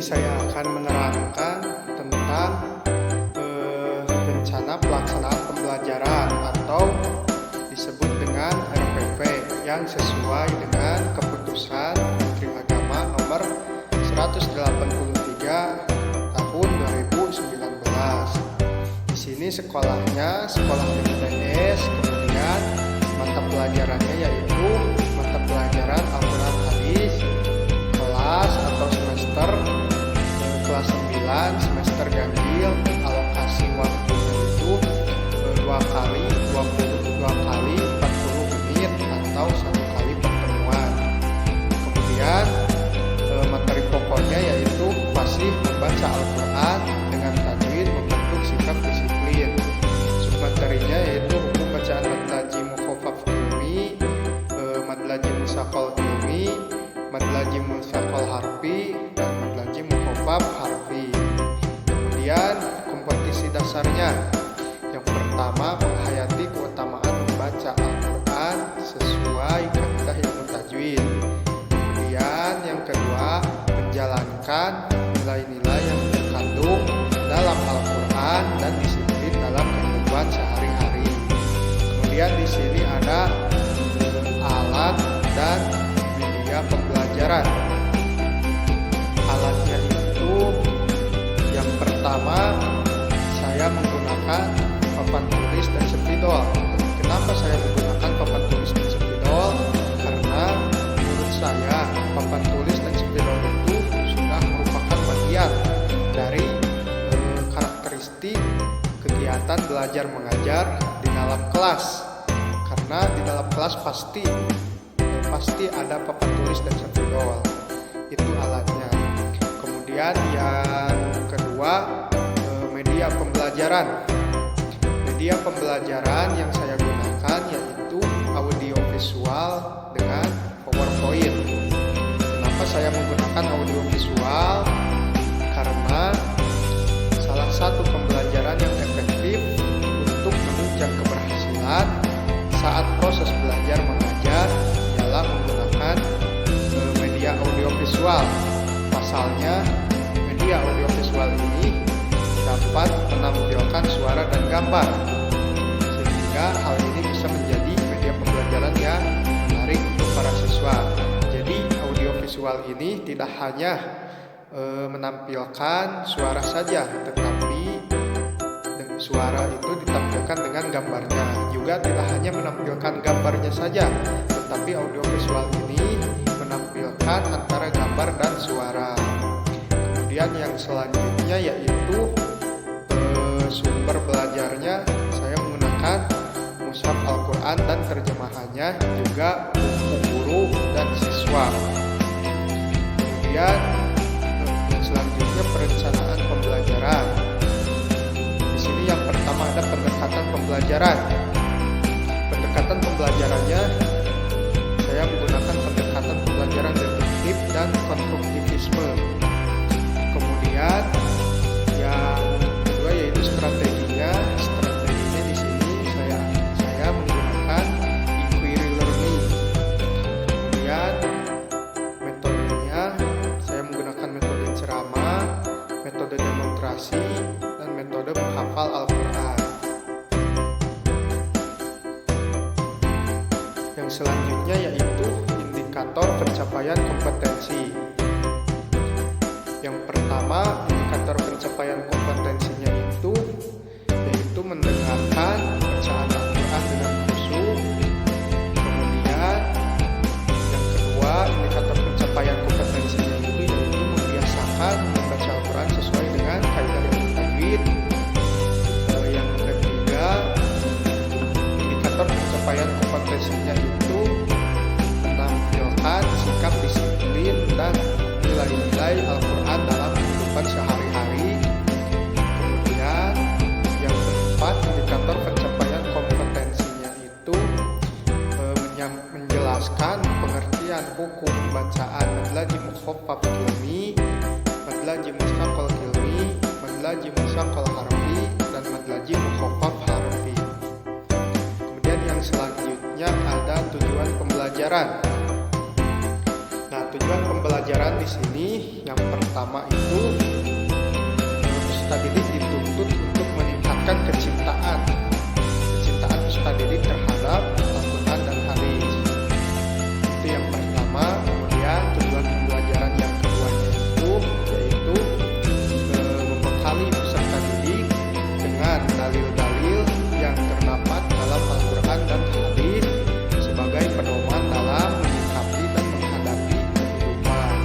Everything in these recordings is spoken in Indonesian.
saya akan menerangkan tentang rencana pelaksanaan pembelajaran atau disebut dengan RPP yang sesuai dengan keputusan Menteri Agama nomor 183 tahun 2019. Di sini sekolahnya sekolah MTS, kemudian mata pelajarannya yaitu mata pelajaran Al-Quran Hadis kelas atau semester kelas 9 semester ganjil, alokasi waktunya itu 2 kali 40 menit atau 1 kali pertemuan. Kemudian materi pokoknya yaitu fasih membaca Al-Quran dengan tajwid membentuk sikap disiplin. Submaterinya yaitu hukum bacaan madlaji mukhafaf ilmi, madlaji musaqal ilmi, madlaji musaqal harfi, dan madlaji mukhafaf harfi. Kemudian kompetisi dasarnya yang pertama menghayati keutamaan membaca Al-Quran sesuai kaidah ilmu tajwid. Kemudian yang kedua menjalankan nilai-nilai yang terkandung dalam Al-Quran dan disiplin dalam kehidupan sehari-hari. Kemudian di sini ada alat dan media pembelajaran. Alatnya itu yang pertama saya menggunakan papan tulis dan spidol. Kenapa saya menggunakan papan tulis dan spidol? Karena menurut saya papan tulis dan spidol itu sudah merupakan bagian dari karakteristik kegiatan belajar mengajar di dalam kelas. Karena di dalam kelas pasti ada papan tulis dan spidol. Itu alatnya. Kemudian yang kedua media pembelajaran. Media pembelajaran yang saya gunakan yaitu audio visual dengan PowerPoint. Kenapa saya menggunakan audio visual? Karena salah satu pembelajaran yang efektif untuk menunjang keberhasilan saat proses belajar mengajar ialah menggunakan media audiovisual. Pasalnya, media audiovisual ini dapat menampilkan suara dan gambar, sehingga hal ini bisa menjadi media pembelajaran yang menarik untuk para siswa. Jadi, audiovisual ini tidak hanya menampilkan suara saja, tetapi suara itu ditampilkan dengan gambarnya. Juga tidak hanya menampilkan gambarnya saja, tetapi audiovisual ini menampilkan antara gambar dan suara. Kemudian yang selanjutnya yaitu sumber belajarnya saya menggunakan mushaf Al-Quran dan terjemahannya, juga buku guru dan siswa. Kemudian yang selanjutnya perencanaan pembelajaran. Di sini yang pertama ada pendekatan pembelajaran. Pendekatan pembelajarannya saya menggunakan pendekatan pembelajaran deduktif dan konstruktivisme. Kemudian yang kedua yaitu strateginya. Strateginya di sini saya menggunakan inquiry learning. Kemudian metodenya saya menggunakan metode ceramah, metode demonstrasi, dan metode menghafal Al-Quran. Yang selanjutnya yaitu indikator pencapaian kompetensi. Yang pertama, indikator pencapaian kompetensinya yaitu mendengarkan bacaan Al-Quran dengan khusyuk. Kemudian yang kedua, indikator pencapaian kompetensinya yaitu membiasakan membaca Al-Quran sesuai dengan kaidah ilmu tajwid. Yang ketiga, indikator pencapaian kompetensinya itu menampilkan sikap disiplin dan nilai-nilai Al-Quran dalam kehidupan sehari-hari. Kemudian yang keempat, indikator pencapaian kompetensinya itu menjelaskan pengertian hukum bacaan madlaji mukhafaf ilmi, madlaji musaqal ilmi, madlaji musaqal harfi, dan madlaji mukhafaf harfi. Kemudian yang selanjutnya ada tujuan pembelajaran. Nah, tujuan pembelajaran pembelajaran di sini yang pertama itu peserta didik dituntut untuk meningkatkan kecintaan peserta didik terhadap Al-Quran dan hadis. Itu yang pertama. Kemudian tujuan pembelajaran yang keduanya itu yaitu membekali peserta didik dengan dalil-dalil yang terdapat dalam Al-Quran dan hadis sebagai pedoman dalam menyikapi dan menghadapi kehidupan.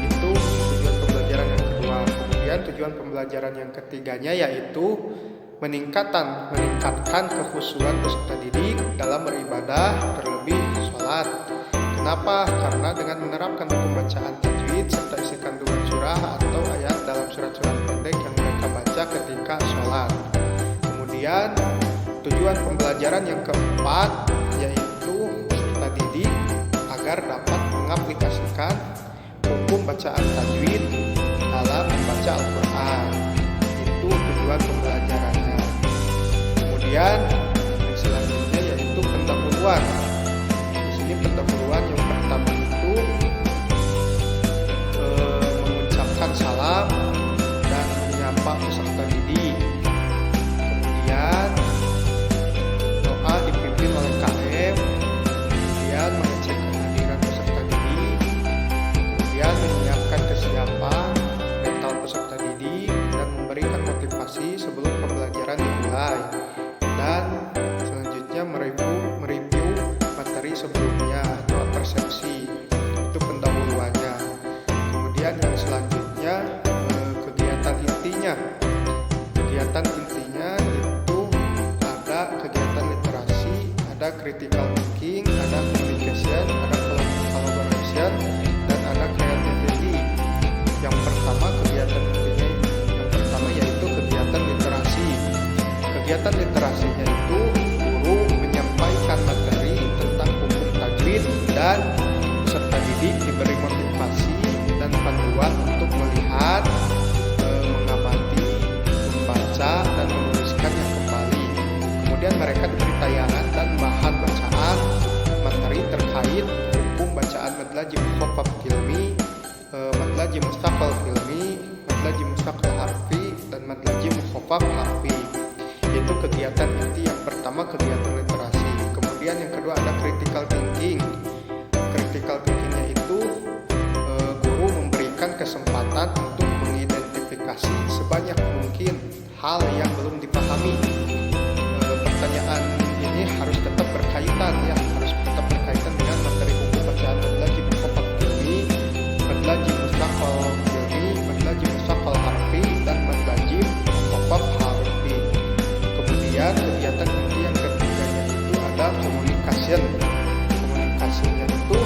Itu tujuan pembelajaran yang kedua. Kemudian tujuan pembelajaran yang ketiganya yaitu meningkatkan kekhusyuan peserta didik dalam beribadah, terlebih sholat. Kenapa? Karena dengan menerapkan hukum bacaan tajwid serta isi kandungan surah atau ayat dalam surat-surat pendek yang mereka baca ketika sholat. Kemudian tujuan pembelajaran yang keempat yaitu peserta didik agar dapat mengaplikasikan hukum bacaan tajwid dalam membaca Al-Quran. Itu tujuan pembelajarannya. Kemudian yang selanjutnya yaitu pendahuluan. Di sini pendahuluan yang pertama itu mengucapkan salam dan menyapa peserta didik. Kemudian doa dipimpin oleh KM. Kemudian mengecek kehadiran peserta didik. Kemudian menyiapkan kesiapan mental peserta didik dan memberikan motivasi sebelum pembelajaran dimulai. Dan selanjutnya mereview materi sebelumnya atau persepsi. Itu pendahuluannya. Kemudian yang selanjutnya kegiatan intinya itu ada kegiatan literasi, ada critical thinking, ada communication, ada collaboration, dan ada creativity. Yang pertama yaitu kegiatan literasi. Kegiatan literasinya itu guru menyampaikan materi tentang hukum tajwid dan peserta didik diberi motivasi dan panduan untuk melihat, mengamati, membaca, dan menuliskannya kembali. Kemudian mereka diberi tayangan dan bahan bacaan materi terkait hukum bacaan madlaji mukhaffaf filmi, madlaji mustaqal filmi, madlaji mustaqal harfi, dan madlaji mukhaffaf harfi. Itu kegiatan inti yang pertama, kegiatan literasi. Kemudian yang kedua ada critical thinking. Critical thinkingnya itu guru memberikan kesempatan untuk mengidentifikasi sebanyak mungkin hal yang belum dipahami. Pertanyaan ini harus tetap berkaitan dengan materi hukum bacaan madlaji mukhaffaf filmi, madlaji mustaqal filmi, madlaji mustaqal harfi, dan madlaji mukhaffaf harfi. Kemudian kegiatan inti yang ketiganya itu ada komunikasinya itu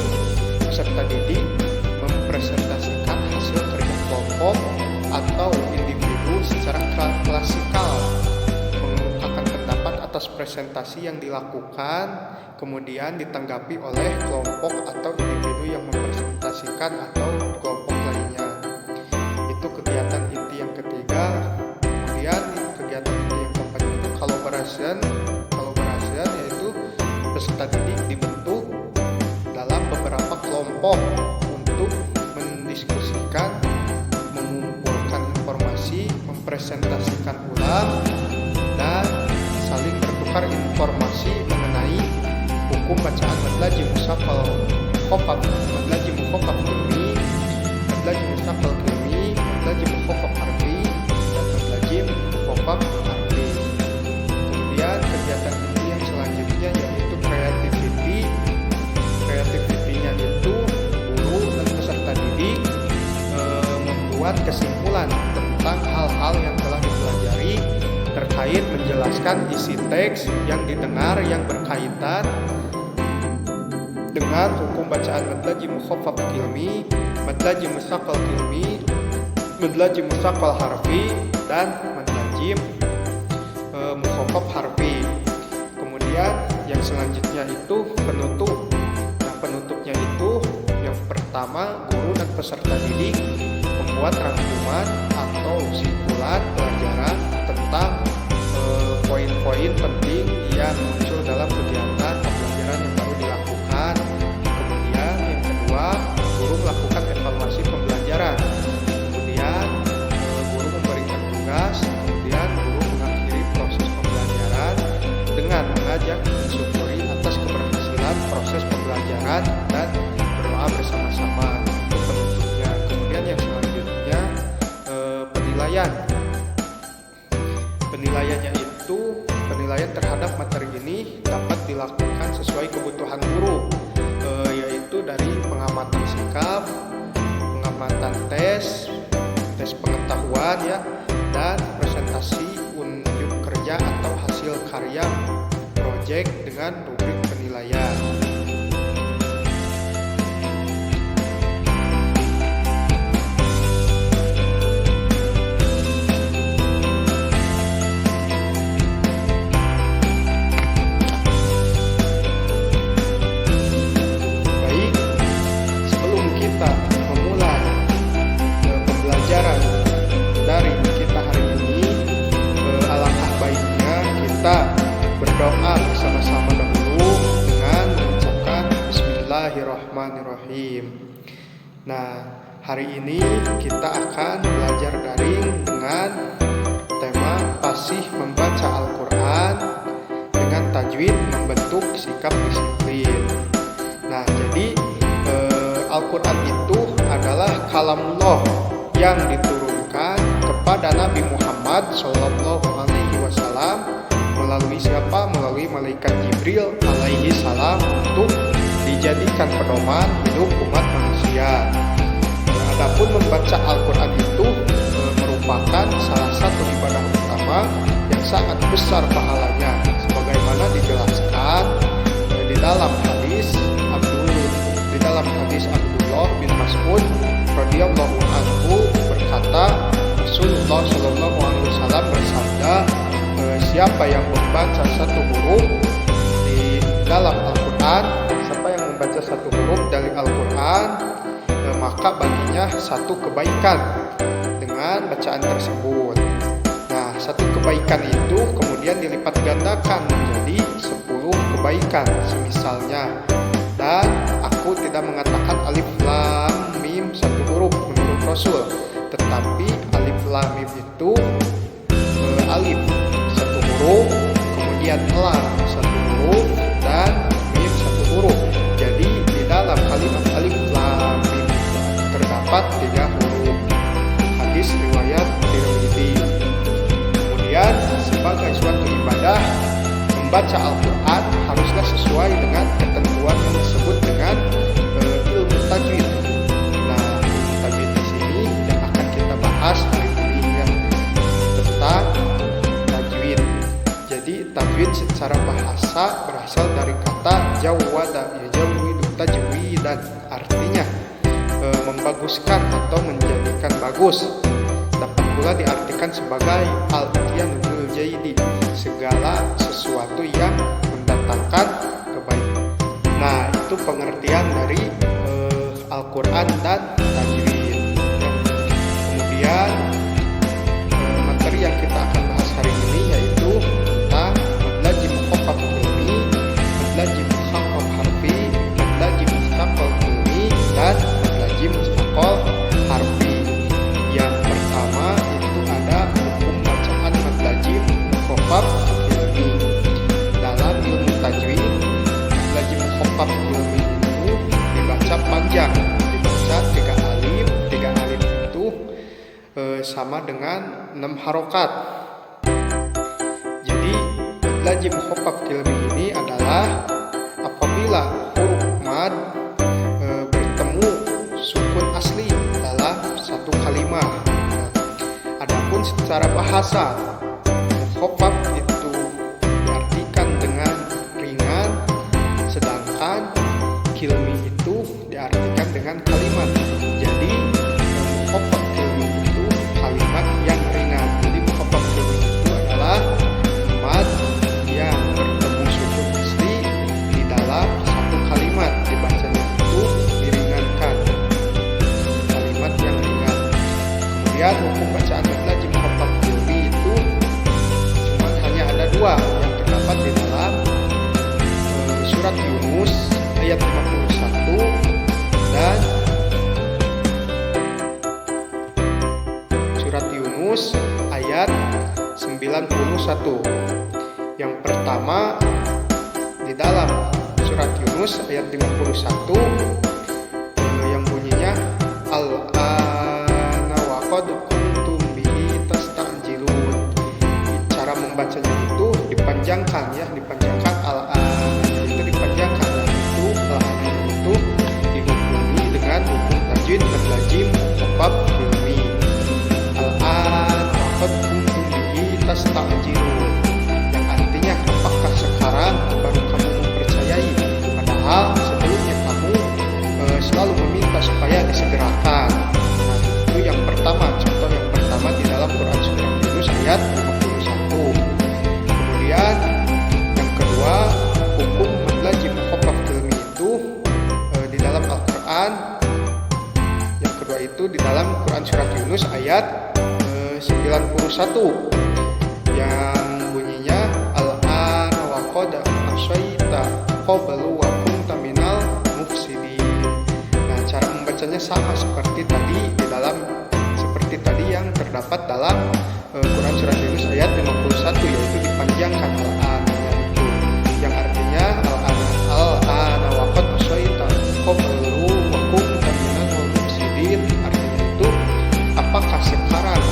peserta didik mempresentasikan hasil kerja kelompok atau individu secara klasikal, mengungkapkan pendapat atas presentasi yang dilakukan, kemudian ditanggapi oleh kelompok atau individu yang mempresentasikan atau kelompok lainnya. Itu kegiatan inti yang ketiga. Kemudian kegiatan inti yang keempat itu collaboration yaitu peserta didik dibentuk dalam beberapa kelompok untuk mendiskusikan, mengumpulkan informasi, mempresentasikan ulang, dan saling bertukar informasi mengenai hukum bacaan madlaji mustaqal mukhaffaf, madlaji mukhaffaf filmi, madlaji mustaqal filmi, madlaji mukhaffaf harfi, dan madlaji mukhaffaf harfi. Kemudian kegiatan inti yang selanjutnya yaitu creativity. Creativity-nya itu guru dan peserta didik membuat kesimpulan tentang hal-hal yang telah dipelajari terkait menjelaskan isi teks yang didengar yang berkaitan dengan hukum bacaan madlaji mukhaffaf filmi, madlaji mustaqal filmi, madlaji mustaqal harfi, dan madlaji mukhaffaf harfi. Kemudian yang selanjutnya itu penutup. Nah, penutupnya itu yang pertama guru dan peserta didik membuat rangkuman atau simpulan pelajaran tentang poin-poin penting yang muncul dalam kegiatan pembelajaran yang baru dilakukan. Kemudian yang kedua, guru melakukan terhadap materi ini dapat dilakukan sesuai kebutuhan guru, yaitu dari pengamatan sikap, pengamatan tes pengetahuan ya, dan presentasi unjuk kerja atau hasil karya proyek dengan rubrik penilaian. Berdoa bersama-sama dahulu dengan mengucapkan Bismillahirrahmanirrahim. Nah, hari ini kita akan belajar daring dengan tema fasih membaca Al-Quran dengan tajwid membentuk sikap disiplin. Nah, jadi Al-Quran itu adalah kalamullah yang diturunkan kepada Nabi Muhammad SAW melalui siapa? Melalui malaikat Jibril alaihi salam untuk dijadikan pedoman hidup umat manusia. Adapun membaca Al-Quran itu merupakan salah satu ibadah utama yang sangat besar pahalanya, sebagaimana dijelaskan di dalam hadis Abdullah bin Mas'ud radhiyallahu anhu berkata, Rasulullah Shallallahu alaihi wasallam bersabda, siapa yang membaca satu huruf di dalam Al-Quran, siapa yang membaca satu huruf dari Al-Quran, maka baginya satu kebaikan dengan bacaan tersebut. Nah, satu kebaikan itu kemudian dilipat gandakan menjadi 10 kebaikan semisalnya. Dan aku tidak mengatakan alif lam mim satu huruf menurut Rasul, tetapi alif lam mim itu alif satu huruf, kemudian lam satu huruf, dan mim satu huruf. Jadi di dalam kalimat alif lam mim terdapat 3 huruf. Hadis riwayat Tirmidzi. Kemudian sebagai suatu ibadah, membaca Al-Quran haruslah sesuai dengan ketentuan yang disebut dengan ilmu tajwid. Nah, ilmu tajwid di sini yang akan kita bahas hari ini ya, tentang tajwid. Jadi tajwid secara bahasa berasal dari kata jawwada, yajawwidu tajwidan, artinya membaguskan atau menjadikan bagus. Dapat pula diartikan sebagai al-ityanul jaidi, segala sesuatu yang mendatangkan kebaikan. Nah, itu pengertian dari Al-Quran dan tajwid. Kemudian materi yang kita akan bahas hari ini yaitu tentang madlajim mukhaffaf ilmi, madlajim mukhaffaf harfi, madlajim mustaqal ilmi, dan madlajim mustaqal harfi. Yang pertama itu ada hukum bacaan madlajim mukhaffaf ilmi. Dalam ilmu tajwid, madlajim mukhaffaf ilmi itu dibaca panjang, dibaca 3 alif. 3 alif itu sama dengan 6 harokat. Jadi madlajim mukhaffaf ilmi ini adalah apabila huruf mad bertemu sukun asli dalam satu kalimat. Adapun secara bahasa, mukhaffaf itu diartikan dengan ringan, sedangkan kilmi itu diartikan dengan kalimat. Jadi mukhaffaf kilmi itu kalimat yang ringan. Jadi mukhaffaf kilmi itu adalah mad yang bertemu sukun asli di dalam satu kalimat, dibacanya itu diringankan, kalimat yang ringan. Kemudian hukum bacaan madlajim mukhaffaf ilmi itu cuma hanya ada 2 yang terdapat di dalam surat Yunus ayat 51 dan surat Yunus ayat 91. Yang pertama di dalam surat Yunus ayat 51 yang bunyinya al-ana wa qad kuntum bihi tasta'jilun. Cara membacanya itu dipanjangkan ya, supaya disegerakan. Nah, itu yang pertama, contoh yang pertama di dalam Quran Surat Yunus ayat 51. Kemudian yang kedua, hukum madlajim mukhaffaf kilmi itu di dalam Al-Quran. Yang kedua itu di dalam Quran Surat Yunus ayat 91 yang bunyinya al-ana wa qad asyaita qablu wa kunta minal mufsidin. Nah, cara membacanya sama seperti tadi yang terdapat dalam Quran Surat Yunus ayat 51, yaitu dipanjangkan al-ana itu, yang artinya al-ana wa qad asyaita qablu wa kunta minal mufsidin. Artinya itu, apakah sekarang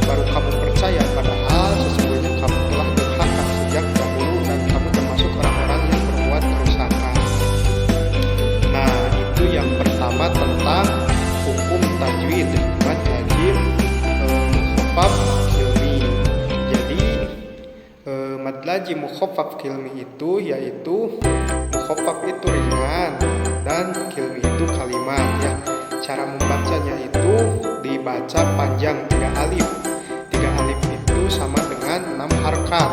baru kamu percaya, padahal sesungguhnya kamu telah durhaka sejak dahulu dan kamu termasuk orang-orang yang berbuat kerusakan. Nah, itu yang pertama tentang hukum tajwid madlajim mukhaffaf kilmi. Jadi madlajim mukhaffaf kilmi itu yaitu mukhaffaf itu ringan dan kilmi itu kalimat ya. Cara membacanya itu dibaca panjang 3 alif. 3 alif itu sama dengan 6 harkat.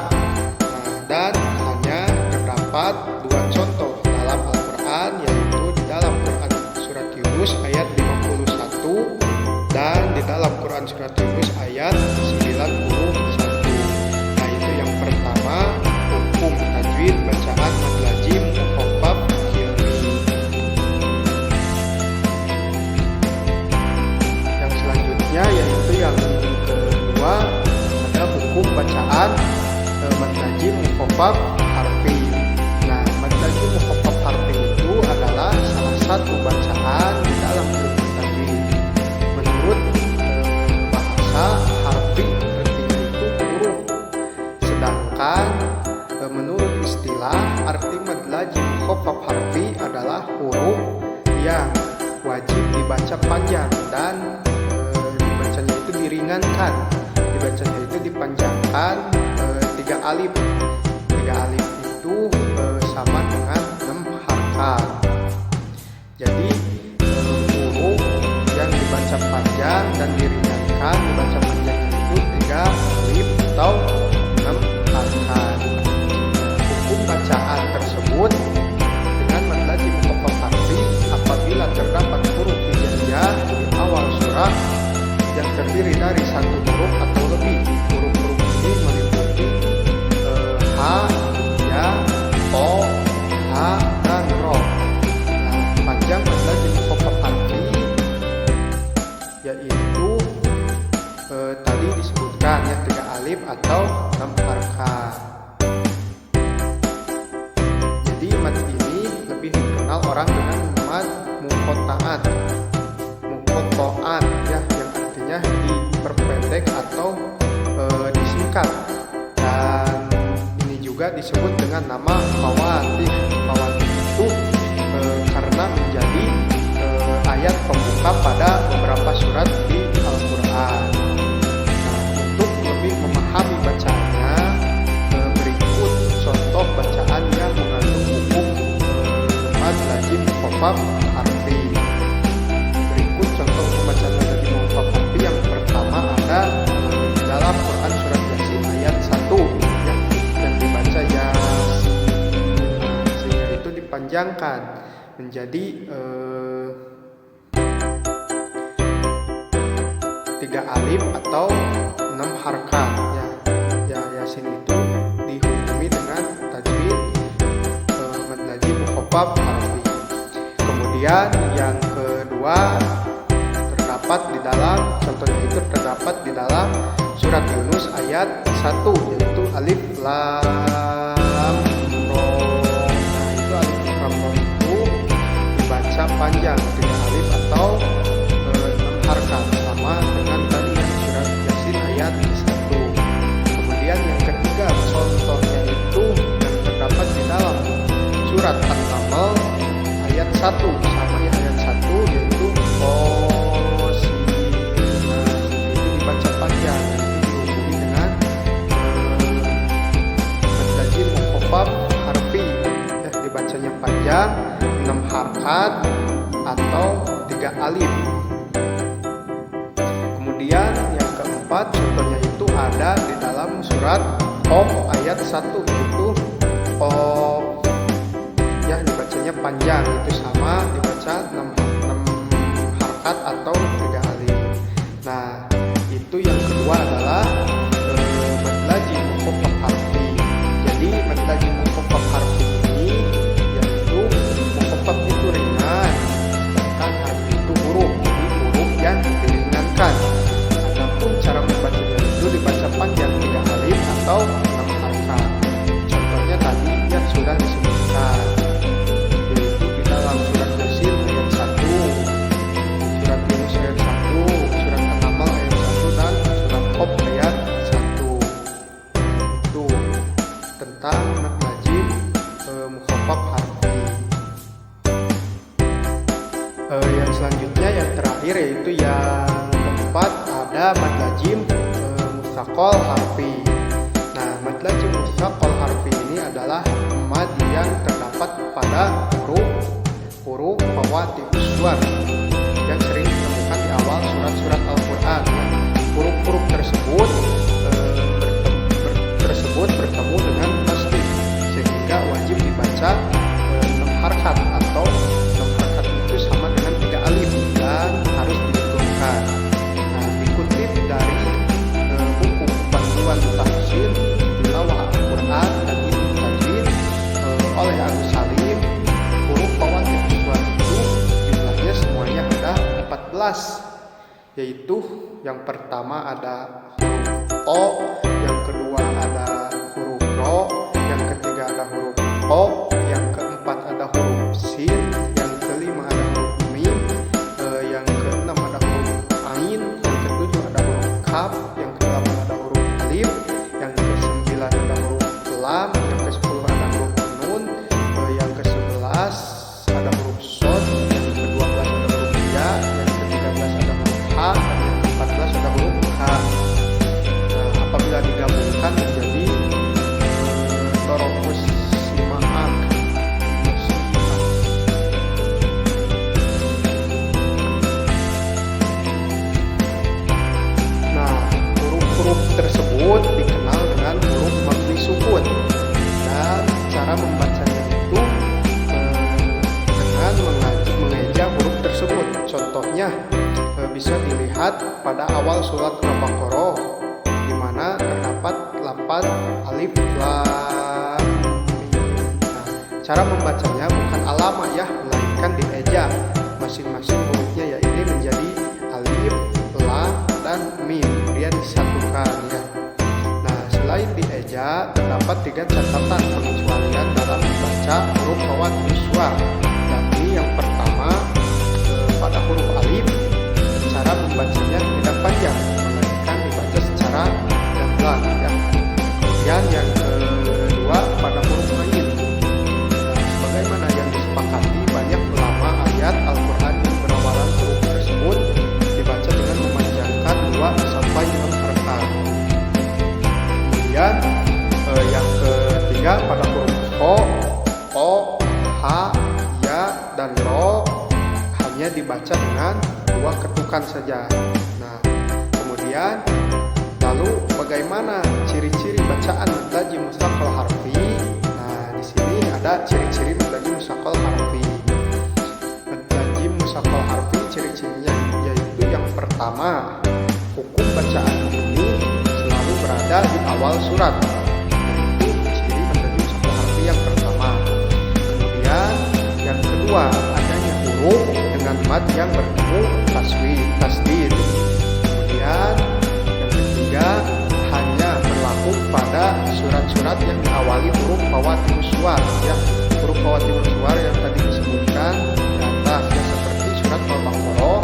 Nah, dan hanya terdapat 2 contoh dalam Al-Quran, yaitu di dalam Quran Surat Yunus ayat 51 dan di dalam Quran Surat Yunus ayat 91. Nah, itu yang pertama, hukum tajwid bacaan madlajim mukhaffaf kilmi. Yang selanjutnya yaitu yang kedua, ada hukum bacaan madlajim mukhaffaf harfi. Nah, madlajim mukhaffaf harfi itu adalah salah satu bacaan di dalam ilmu tajwid. Menurut bahasa, harfi artinya itu huruf, sedangkan menurut istilah arti madlajim mukhaffaf harfi adalah huruf yang wajib dibaca panjang dan dibacanya itu diringankan. Dibacanya itu dipanjangkan 3 alif. 3 alif itu sama dengan 6 harkat. Jadi huruf yang dibaca panjang dan diringankan, dibaca panjang itu 3 alif atau 6 harkat. Hukum bacaan tersebut dengan madlajim mukhaffaf harfi apabila terdapat huruf hijaiyah di awal surah yang terdiri dari 1 huruf atau lebih. Huruf-huruf ini meliputi ha, ya, to, ha, dan ro. Nah, panjang madlajim mukhaffaf harfi yaitu tadi disebutkan ya 3 alif atau 6 harkat. Jadi mad ini lebih dikenal orang dengan mad muqatta'at. Muqatta'at ya, yang artinya diperpendek atau disingkat, dan ini juga disebut dengan nama fawatih. Fawatih itu karena menjadi ayat pembuka pada beberapa surat di Al-Quran. Nah, untuk lebih memahami bacaannya, berikut contoh bacaan yang mengandung hukum madlajim mukhaffaf harfi. Berikut contoh pembacaan madlajim mukhaffaf harfi. Yang pertama ada dalam Quran Surat Yasin ayat 1 yang dibaca Yasin. Sehingga itu dipanjangkan menjadi 3 alif atau 6 harkat ya. Yasin itu dihukumi dengan tajwid madlajim mukhaffaf harfi. Kemudian yang kedua terdapat di dalam, contohnya itu terdapat di dalam Surat Yunus ayat 1, yaitu alif lam ro. Nah, itu alif lam ro itu dibaca panjang 3 alif atau 6 harkat, sama dengan tadi yang Surat Yasin ayat 1. Kemudian yang ketiga contohnya itu yang terdapat di dalam Surat An-Naml ayat 1, sama ya ayat 1, yaitu itu dibaca panjang, itu dihubungi dengan madlajim mukhaffaf harfi ya, dibacanya panjang 6 harkat atau 3 alif. Kemudian yang keempat contohnya itu ada di dalam surat Qaf ayat 1, yaitu Qaf, ya dibacanya panjang, itu sama dibaca 6 harakat atau 3 alif. Nah itu yang kedua adalah mad lazim mukhaffaf harfi. Jadi mad lazim mukhaffaf harfi ini yaitu mukhaffaf itu ringan, sedangkan harfi itu huruf, jadi huruf yang diringankan. Adapun cara membacanya itu dibaca panjang 3 alif atau 6 harakat. Contohnya tadi yang sudah disebutkan, yaitu di dalam surat Yasin ayat 1, surat Yunus ayat 1, surat An-Naml ayat 1, dan surat Qaf ayat 1. Itu tentang mad lazim mukhaffaf harfi. Yang selanjutnya yang terakhir yaitu yang keempat ada mad lazim mustaqal harfi. Nah, mad lazim mustaqal harfi ini adalah mad yang terdapat pada huruf fawatihus suwar yang sering ditemukan di awal surat-surat Al-Quran. Huruf-huruf tersebut bertemu dengan tasdid, sehingga wajib dibaca 6 harakat atau 6 harakat itu sama dengan 3 alif dan harus dihitungan. Nah, dikutip dari buku panduan tafsir tilawah Al-Quran dan ilmu tajwid oleh Agus Salim, huruf fawatihus suwar itu jumlahnya semuanya ada 14, yaitu yang pertama ada huruf O, yang kedua ada huruf Ro, yang ketiga ada huruf O, yang keempat ada huruf Sin, yang kelima ada huruf Mim, yang keenam ada huruf Ain, yang ketujuh ada huruf Kaf, yang kedelapan ada huruf Alif, yang kesembilan ada huruf Lam, yang kesepuluh ada huruf Nun, yang ke-11 ada huruf Shod, yang ke-12 ada huruf Ya, yang ke-13 ada huruf H, dan yang ke-14 ada huruf H. Nah, apabila digabungkan menjadi Torofus Simaak. Nah, huruf-huruf tersebut dikenal dengan huruf mabni sukun, dan cara membacanya itu dengan mengeja huruf tersebut. Contohnya bisa dilihat pada awal surat Al-Baqarah, di mana terdapat 8 alif lam mim. Nah, cara membacanya bukan alama ya, melainkan dieja masing-masing hurufnya, yaitu menjadi alif, lam, dan mim, kemudian disatukan ya. Nah, selain dieja terdapat 3 catatan pengecualian dalam membaca huruf fawatihus suwar, yakni yang pertama pada huruf alif cara membacanya tidak panjang, melainkan dibaca secara gamblang ya. Kemudian yang kedua pada huruf ain. Nah, sebagaimana yang disepakati, banyak ulama ayat Al-Quran yang berawalan huruf tersebut dibaca dengan memanjangkan 2 sampai 6 harakat. Kemudian yang ketiga pada huruf O, H, Ya, dan Ro hanya dibaca dengan 2 ketukan saja. Nah, kemudian lalu bagaimana ciri-ciri bacaan mad lazim mustaqal harfi? Nah, di sini ada ciri-ciri mad lazim mustaqal harfi. Mad lazim mustaqal harfi ciri-cirinya yaitu yang pertama, hukum bacaan ini selalu berada di awal surat. Itu ciri mad lazim mustaqal harfi yang pertama. Kemudian yang kedua, adanya huruf dengan mad yang bertemu tasdid. Kemudian yang ketiga, hanya berlaku pada surat-surat yang diawali huruf fawatihus suwar ya. Huruf fawatihus suwar yang tadi disebutkan di atas ya, seperti surat Al-Baqarah,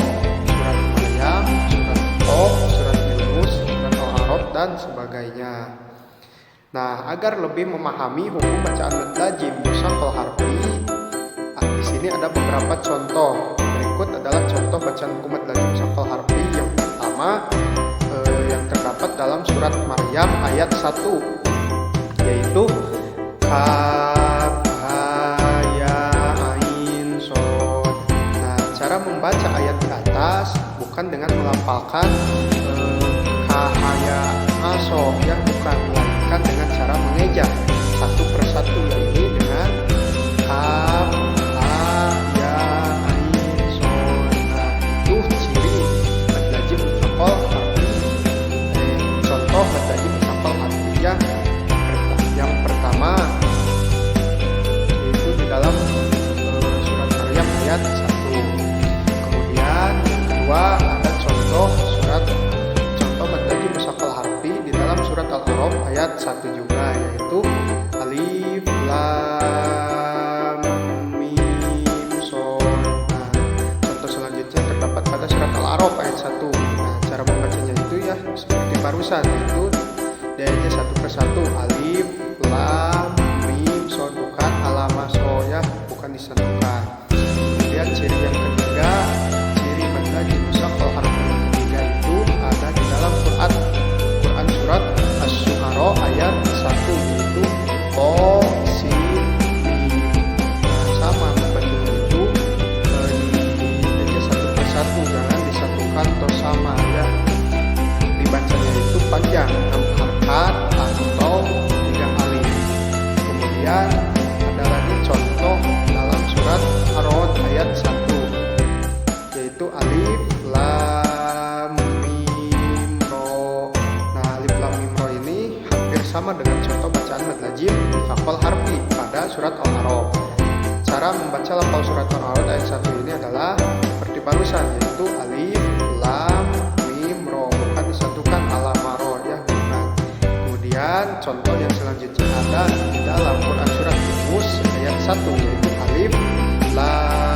surat Maryam, surat Qaf, surat Yunus, surat Al-A'raf, dan sebagainya. Nah, agar lebih memahami hukum bacaan mad lazim mustaqal harfi, di sini ada beberapa contoh. Berikut adalah contoh bacaan hukum mad lazim mustaqal harfi. Yang pertama yang terdapat dalam surat Maryam ayat 1, yaitu Kaf, Ha, Ya, Ain, Shod. Nah, cara membaca ayat atas, bukan dengan melafalkan kahaya aso, ya bukan, melainkan dengan cara mengeja satu persatu, yaitu dengan kaf, ha, ya, ain, son. Nah, itu ciri mad lazim mutsaqal harfi. Contoh mad lazim mutsaqal harfi yang pertama yaitu di dalam surat Maryam ayat 1. Kemudian yang kedua ada contoh mad lazim mutsaqal harfi di dalam surat Al-A'raf ayat 1 juga, yaitu alif lam mim son. Nah, contoh selanjutnya terdapat pada surat Al-A'raf ayat 1. Nah, cara membacanya itu ya seperti barusan, yaitu dianya satu persatu, alif lam mim son, bukan alama so, ya bukan disatukan. Kemudian ciri yang ketiga, ciri mad lazim mutsaqal harfi yang ketiga itu ada di dalam Quran surat Asy-Syu'ara ayat 1, yaitu to sin mim. Nah, sama membacanya itu dibaca satu persatu, jangan disatukan to sama, ya dibacanya itu panjang 6 harakat atau 3 alif. Kemudian ada lagi contoh dalam surat Ar-Ra'd ayat 1, yaitu alif lam mim ro. Nah, alif lam mim ro ini hampir sama dengan contoh bacaan mad lazim mutsaqal harfi pada surat Al-A'raf. Cara membaca lafal surat Al-A'raf ayat 1 ini adalah seperti barusan, yaitu alif lam mim ro, bukan disatukan alama ro, ya bukan. Kemudian contoh yang selanjutnya ada di dalam Quran surat Yunus ayat 1, yaitu alif lam